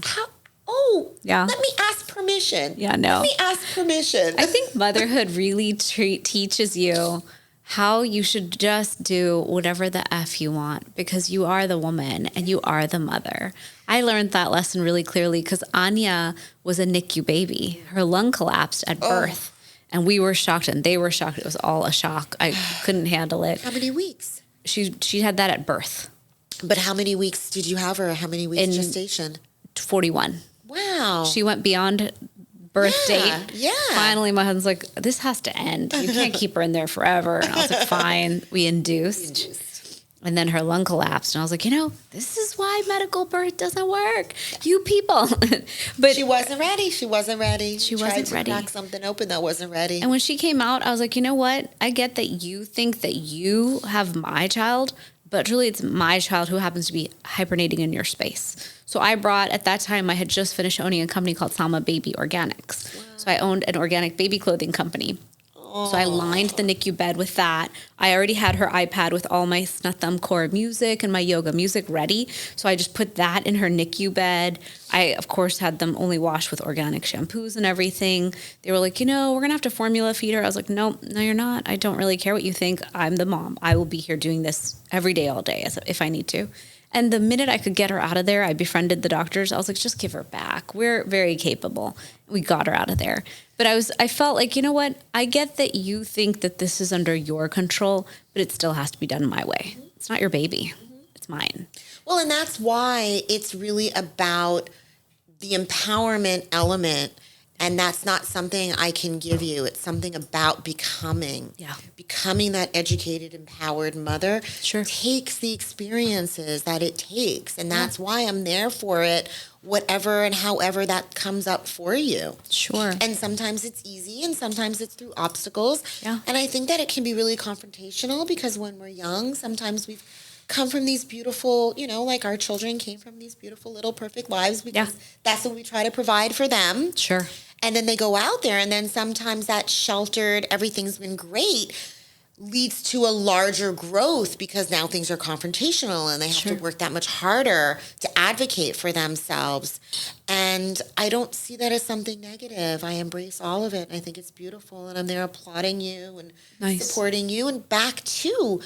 Let me ask permission. Yeah, no. Let me ask permission. I think motherhood really teaches you how you should just do whatever the F you want, because you are the woman and you are the mother. I learned that lesson really clearly because Anya was a NICU baby. Her lung collapsed at birth, and we were shocked and they were shocked. It was all a shock. I couldn't handle it. How many weeks? She had that at birth. But how many weeks did you have her? How many weeks gestation? 41. Wow. She went beyond birth date. Yeah. Finally, my husband's like, this has to end. You can't keep her in there forever. And I was like, fine. We induced. And then her lung collapsed. And I was like, this is why medical birth doesn't work. You people. But she wasn't ready. She wasn't ready. She wasn't ready. Tried to crack something open that wasn't ready. And when she came out, I was like, you know what? I get that you think that you have my child, but truly it's my child who happens to be hibernating in your space. So I brought, at that time, I had just finished owning a company called Salma Baby Organics. Wow. So I owned an organic baby clothing company. So I lined the NICU bed with that. I already had her iPad with all my Snatham core music and my yoga music ready. So I just put that in her NICU bed. I, of course, had them only wash with organic shampoos and everything. They were like, we're going to have to formula feed her. I was like, no, you're not. I don't really care what you think. I'm the mom. I will be here doing this every day, all day, if I need to. And the minute I could get her out of there, I befriended the doctors. I was like, just give her back. We're very capable. We got her out of there. But I felt like, you know what? I get that you think that this is under your control, but it still has to be done my way. Mm-hmm. It's not your baby. Mm-hmm. It's mine. Well, and that's why it's really about the empowerment element. And that's not something I can give you. It's something about becoming. Yeah. Becoming that educated, empowered mother takes the experiences that it takes. And that's why I'm there for it, whatever and however that comes up for you. Sure. And sometimes it's easy and sometimes it's through obstacles. Yeah. And I think that it can be really confrontational because when we're young, sometimes we've come from these beautiful, like our children came from these beautiful little perfect lives because that's what we try to provide for them. Sure. And then they go out there and then sometimes that sheltered, everything's been great, leads to a larger growth because now things are confrontational and they have to work that much harder to advocate for themselves. And I don't see that as something negative. I embrace all of it. And I think it's beautiful. And I'm there applauding you and supporting you. And back to,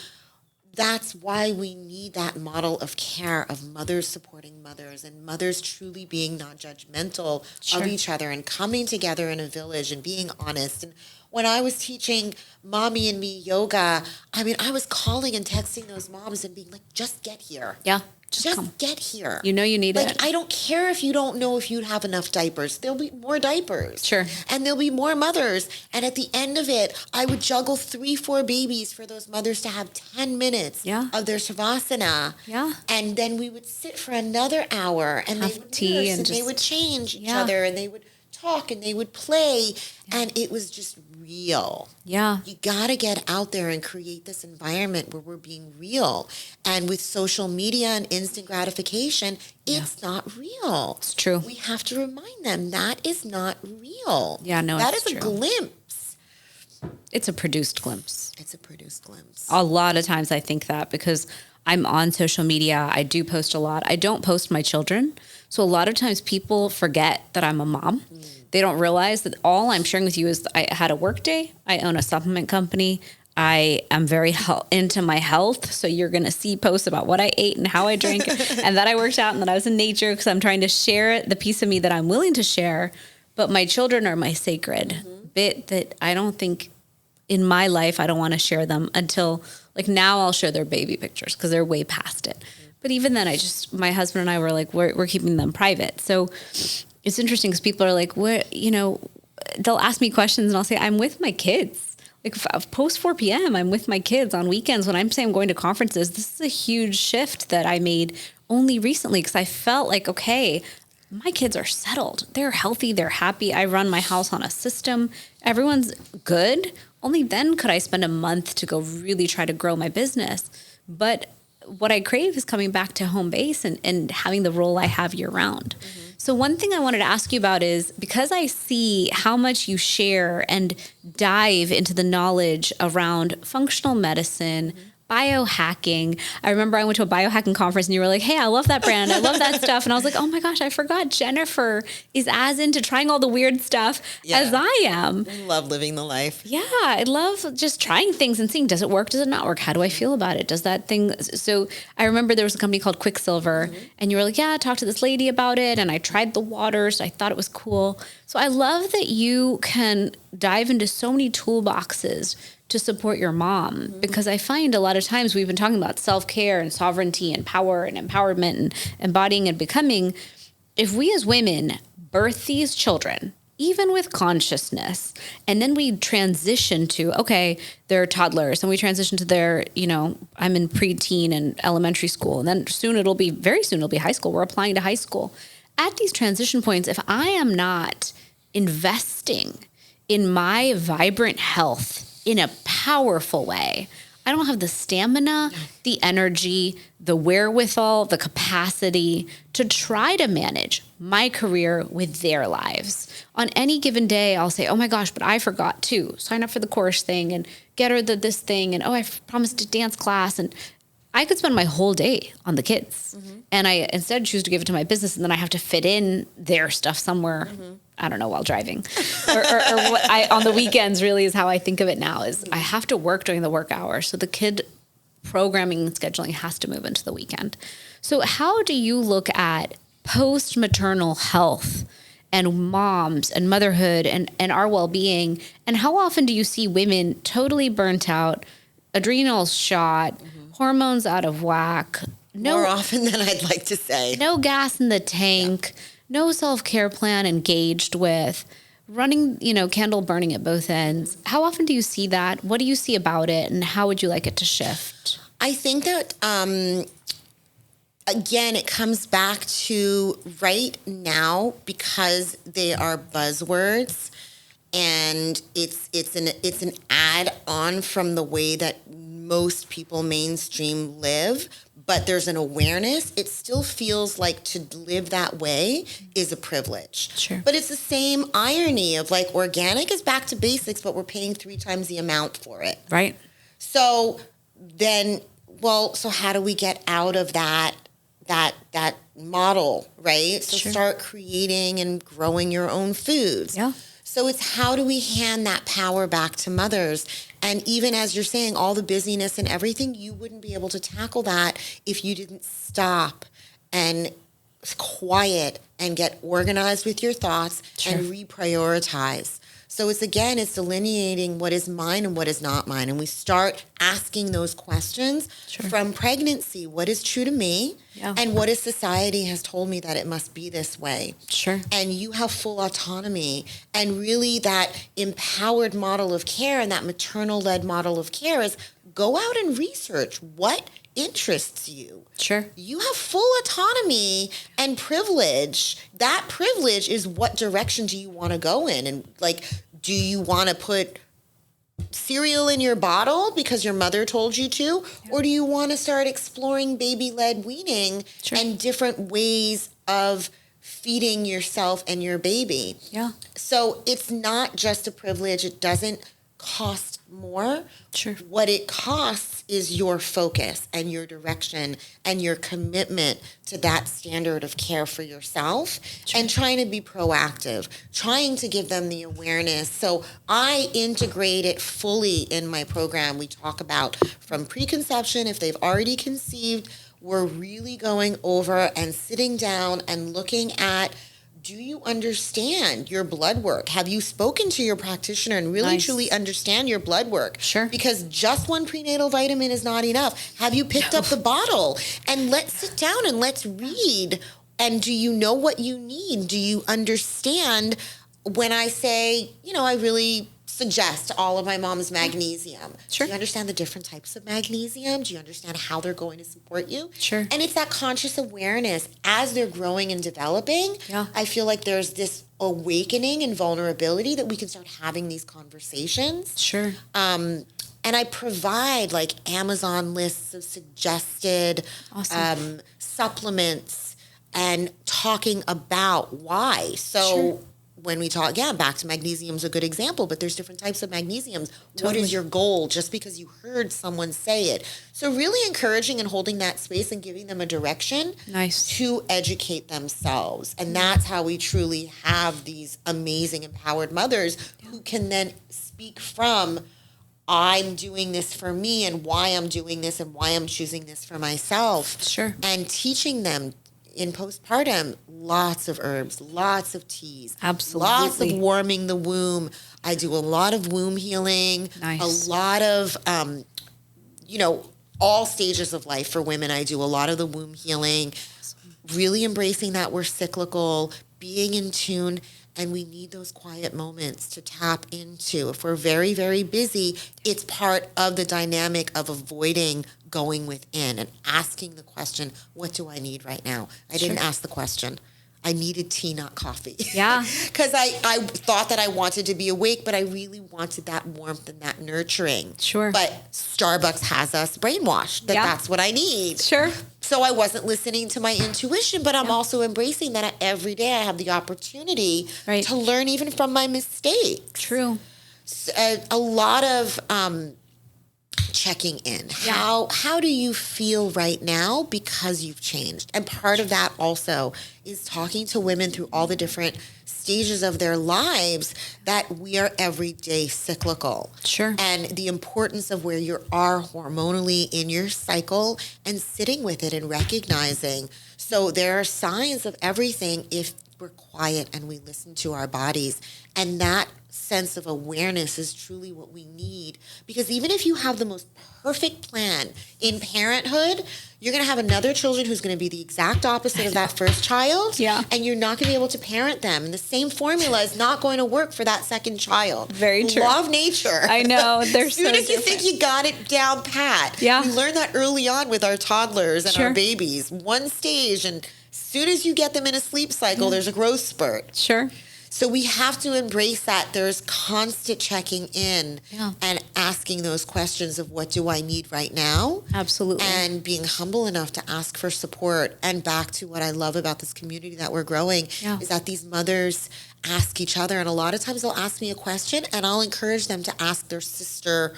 that's why we need that model of care of mothers supporting mothers and mothers truly being not judgmental of each other and coming together in a village and being honest. And when I was teaching Mommy and Me yoga, I was calling and texting those moms and being like, just get here. Yeah. Just get here. You need it. I don't care if you don't know if you'd have enough diapers. There'll be more diapers. Sure. And there'll be more mothers. And at the end of it, I would juggle 3-4 babies for those mothers to have 10 minutes of their Shavasana. Yeah. And then we would sit for another hour and have they would tea nurse, and they would change each other and they would talk and they would play and it was just real. Yeah. You got to get out there and create this environment where we're being real. And with social media and instant gratification, it's not real. It's true. We have to remind them that is not real. Yeah, no, that it's is a glimpse. It's a produced glimpse. It's a produced glimpse. A lot of times I think that because I'm on social media, I do post a lot. I don't post my children. So a lot of times people forget that I'm a mom. They don't realize that all I'm sharing with you is I had a work day. I own a supplement company. I am very into my health. So you're going to see posts about what I ate and how I drank and that I worked out and that I was in nature because I'm trying to share the piece of me that I'm willing to share. But my children are my sacred bit that I don't think in my life, I don't want to share them until like now I'll share their baby pictures because they're way past it. But even then my husband and I were like, we're keeping them private. So it's interesting because people are like, they'll ask me questions and I'll say, I'm with my kids. Like post 4 p.m., I'm with my kids on weekends. When I'm saying I'm going to conferences, this is a huge shift that I made only recently because I felt like, okay, my kids are settled. They're healthy. They're happy. I run my house on a system. Everyone's good. Only then could I spend a month to go really try to grow my business. But what I crave is coming back to home base and having the role I have year round. So one thing I wanted to ask you about is because I see how much you share and dive into the knowledge around functional medicine, biohacking. I remember I went to a biohacking conference and you were like, hey, I love that brand. I love that stuff. And I was like, oh my gosh, I forgot Jennifer is as into trying all the weird stuff as I am. I love living the life. Yeah. I love just trying things and seeing, does it work? Does it not work? How do I feel about it? Does that thing? So I remember there was a company called Quicksilver and you were like, yeah, talk to this lady about it. And I tried the waters. I thought it was cool. So I love that you can dive into so many toolboxes to support your mom, because I find a lot of times we've been talking about self-care and sovereignty and power and empowerment and embodying and becoming. If we as women birth these children, even with consciousness, and then we transition to, okay, they're toddlers and we transition to their, I'm in preteen and elementary school. And then very soon it'll be high school. We're applying to high school. At these transition points, if I am not investing in my vibrant health in a powerful way, I don't have the stamina, the energy, the wherewithal, the capacity to try to manage my career with their lives. On any given day, I'll say, oh my gosh, but I forgot to sign up for the course thing and get her this thing. And I promised a dance class. And I could spend my whole day on the kids. And I instead choose to give it to my business. And then I have to fit in their stuff somewhere. I don't know, while driving or what on the weekends really is how I think of it now is I have to work during the work hours. So the kid programming and scheduling has to move into the weekend. So how do you look at post-maternal health and moms and motherhood and our well-being? And how often do you see women totally burnt out, adrenals shot, hormones out of whack? More often than I'd like to say. No gas in the tank. No self-care plan engaged with, running, candle burning at both ends. How often do you see that? What do you see about it? And how would you like it to shift? I think that, again, it comes back to right now because they are buzzwords and it's an add on from the way that most people mainstream live. But there's an awareness. It still feels like to live that way is a privilege. Sure. But it's the same irony of like organic is back to basics, but we're paying 3 times the amount for it. Right. So then, so how do we get out of that model, right? So start creating and growing your own foods. Yeah. So it's how do we hand that power back to mothers? And even as you're saying, all the busyness and everything, you wouldn't be able to tackle that if you didn't stop and quiet and get organized with your thoughts and reprioritize. So it's delineating what is mine and what is not mine. And we start asking those questions from pregnancy. What is true to me? Yeah. And what is society has told me that it must be this way? Sure. And you have full autonomy. And really that empowered model of care and that maternal-led model of care is go out and research what interests you. Sure. You have full autonomy and privilege. That privilege is what direction do you want to go in? And do you want to put cereal in your bottle because your mother told you to? Yeah. Or do you want to start exploring baby-led weaning and different ways of feeding yourself and your baby? Yeah. So it's not just a privilege. It doesn't cost more. Sure. What it costs is your focus and your direction and your commitment to that standard of care for yourself, and trying to be proactive, trying to give them the awareness. So I integrate it fully in my program. We talk about from preconception, if they've already conceived, we're really going over and sitting down and looking at, do you understand your blood work? Have you spoken to your practitioner and really truly understand your blood work? Sure. Because just one prenatal vitamin is not enough. Have you picked up the bottle? And let's sit down and let's read. And do you know what you need? Do you understand when I say, I really suggest all of my mom's magnesium? Sure. Do you understand the different types of magnesium? Do you understand how they're going to support you? Sure. And it's that conscious awareness as they're growing and developing. Yeah. I feel like there's this awakening and vulnerability that we can start having these conversations. Sure. And I provide like Amazon lists of suggested supplements and talking about why. So when we talk, back to magnesium is a good example, but there's different types of magnesiums. Totally. What is your goal just because you heard someone say it? So really encouraging and holding that space and giving them a direction to educate themselves. And that's how we truly have these amazing empowered mothers who can then speak from, I'm doing this for me and why I'm doing this and why I'm choosing this for myself. Sure. And teaching them in postpartum, lots of herbs, lots of teas. Absolutely. Lots of warming the womb. I do a lot of womb healing. Nice. A lot of, all stages of life for women. I do a lot of the womb healing, really embracing that we're cyclical, being in tune. And we need those quiet moments to tap into. If we're very, very busy, it's part of the dynamic of avoiding going within and asking the question, what do I need right now? I didn't ask the question. I needed tea, not coffee. Yeah. Because I thought that I wanted to be awake, but I really wanted that warmth and that nurturing. Sure. But Starbucks has us brainwashed that that's what I need. Sure. So I wasn't listening to my intuition, but I'm also embracing that every day I have the opportunity to learn even from my mistakes. True. A lot of checking in. How do you feel right now because you've changed? And part of that also is talking to women through all the different stages of their lives that we are everyday cyclical. Sure. And the importance of where you are hormonally in your cycle and sitting with it and recognizing. So there are signs of everything if we're quiet and we listen to our bodies. And that sense of awareness is truly what we need. Because even if you have the most perfect plan in parenthood, you're going to have another children who's going to be the exact opposite of that first child. Yeah. And you're not going to be able to parent them. And the same formula is not going to work for that second child. Very true. Law of nature. I know. They're as soon as you think you got it down pat. Yeah. We learn that early on with our toddlers and our babies. One stage, and as soon as you get them in a sleep cycle, there's a growth spurt. Sure. So we have to embrace that. There's constant checking in and asking those questions of what do I need right now? Absolutely. And being humble enough to ask for support. And back to what I love about this community that we're growing is that these mothers ask each other. And a lot of times they'll ask me a question and I'll encourage them to ask their sister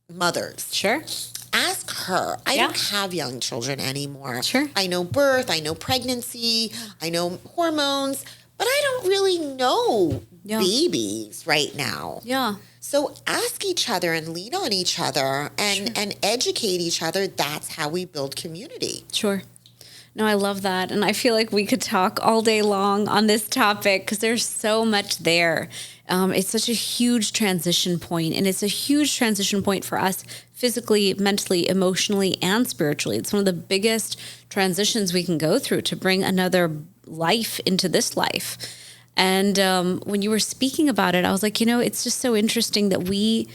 mothers. Sure. Ask her. I don't have young children anymore. Sure. I know birth, I know pregnancy, I know hormones, but I don't really know babies right now. Yeah. So ask each other and lean on each other and educate each other. That's how we build community. Sure. No, I love that. And I feel like we could talk all day long on this topic because there's so much there. It's such a huge transition point, and it's a huge transition point for us physically, mentally, emotionally, and spiritually. It's one of the biggest transitions we can go through to bring another life into this life. And when you were speaking about it, I was like, it's just so interesting that we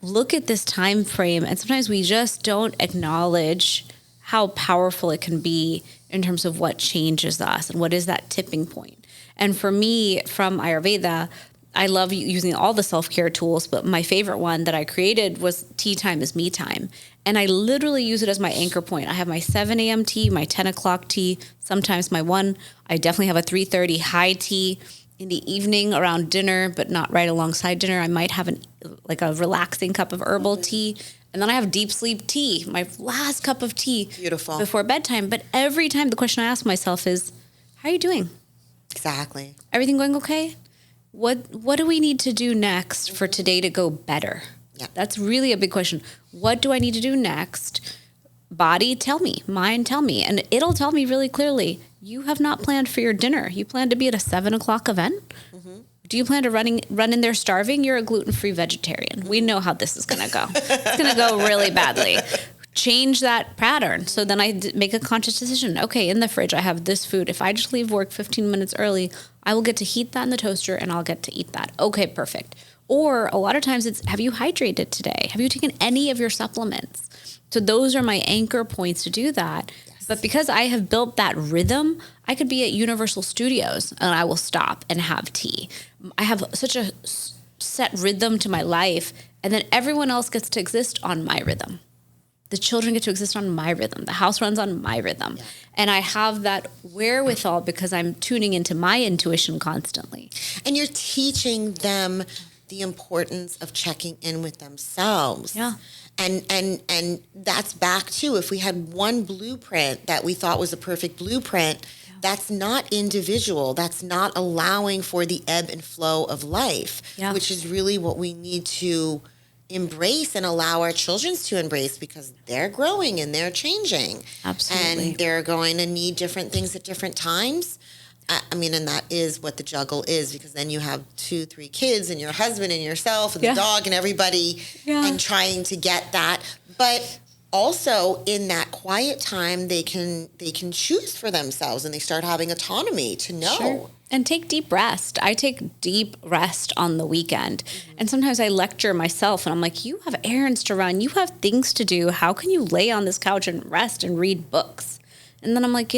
look at this time frame and sometimes we just don't acknowledge how powerful it can be in terms of what changes us and what is that tipping point. And for me, from Ayurveda, I love using all the self-care tools, but my favorite one that I created was tea time is me time. And I literally use it as my anchor point. I have my 7 a.m. tea, my 10 o'clock tea, sometimes my 1. I definitely have a 3:30 high tea in the evening around dinner, but not right alongside dinner, I might have a relaxing cup of herbal tea. And then I have deep sleep tea, my last cup of tea. Beautiful. Before bedtime. But every time the question I ask myself is, how are you doing? Exactly. Everything going okay? What do we need to do next for today to go better? Yeah. That's really a big question. What do I need to do next? Body, tell me. Mind, tell me. And it'll tell me really clearly, you have not planned for your dinner. You plan to be at a 7:00 event? Mm-hmm. Do you plan to run in there starving? You're a gluten-free vegetarian. Mm-hmm. We know how this is going to go. It's going to go really badly. Change that pattern. So then I make a conscious decision. Okay, in the fridge, I have this food. If I just leave work 15 minutes early, I will get to heat that in the toaster and I'll get to eat that. Okay, perfect. Or a lot of times it's, have you hydrated today? Have you taken any of your supplements? So those are my anchor points to do that. Yes. But because I have built that rhythm, I could be at Universal Studios and I will stop and have tea. I have such a set rhythm to my life, and then everyone else gets to exist on my rhythm. The children get to exist on my rhythm. The house runs on my rhythm. Yeah. And I have that wherewithal because I'm tuning into my intuition constantly. And you're teaching them the importance of checking in with themselves. Yeah. And that's back to, if we had one blueprint that we thought was a perfect blueprint, that's not individual. That's not allowing for the ebb and flow of life, which is really what we need to embrace and allow our children to embrace, because they're growing and they're changing. Absolutely. And they're going to need different things at different times. I mean, and that is what the juggle is, because then you have 2-3 kids and your husband and yourself and the dog and everybody and trying to get that. But also in that quiet time, they can choose for themselves and they start having autonomy to know. Sure. And take deep rest. I take deep rest on the weekend. Mm-hmm. And sometimes I lecture myself and I'm like, you have errands to run. You have things to do. How can you lay on this couch and rest and read books? And then I'm like,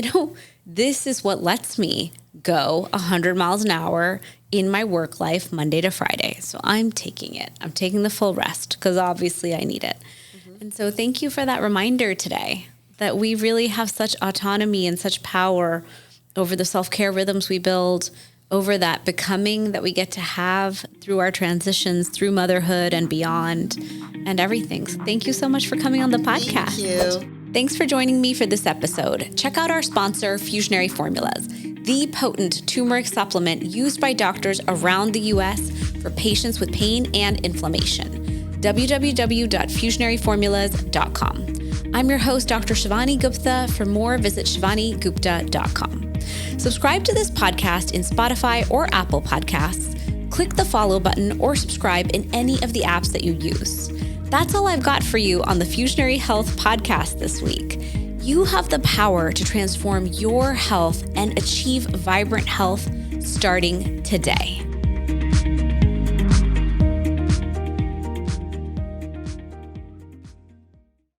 this is what lets me go 100 miles an hour in my work life Monday to Friday. So I'm taking it. I'm taking the full rest because obviously I need it. Mm-hmm. And so thank you for that reminder today that we really have such autonomy and such power over the self-care rhythms we build, over that becoming that we get to have through our transitions, through motherhood and beyond, and everything. So thank you so much for coming on the podcast. Thank you. Thanks for joining me for this episode. Check out our sponsor, Fusionary Formulas, the potent turmeric supplement used by doctors around the U.S. for patients with pain and inflammation. www.fusionaryformulas.com. I'm your host, Dr. Shivani Gupta. For more, visit shivanigupta.com. Subscribe to this podcast in Spotify or Apple Podcasts. Click the follow button or subscribe in any of the apps that you use. That's all I've got for you on the Fusionary Health podcast this week. You have the power to transform your health and achieve vibrant health starting today.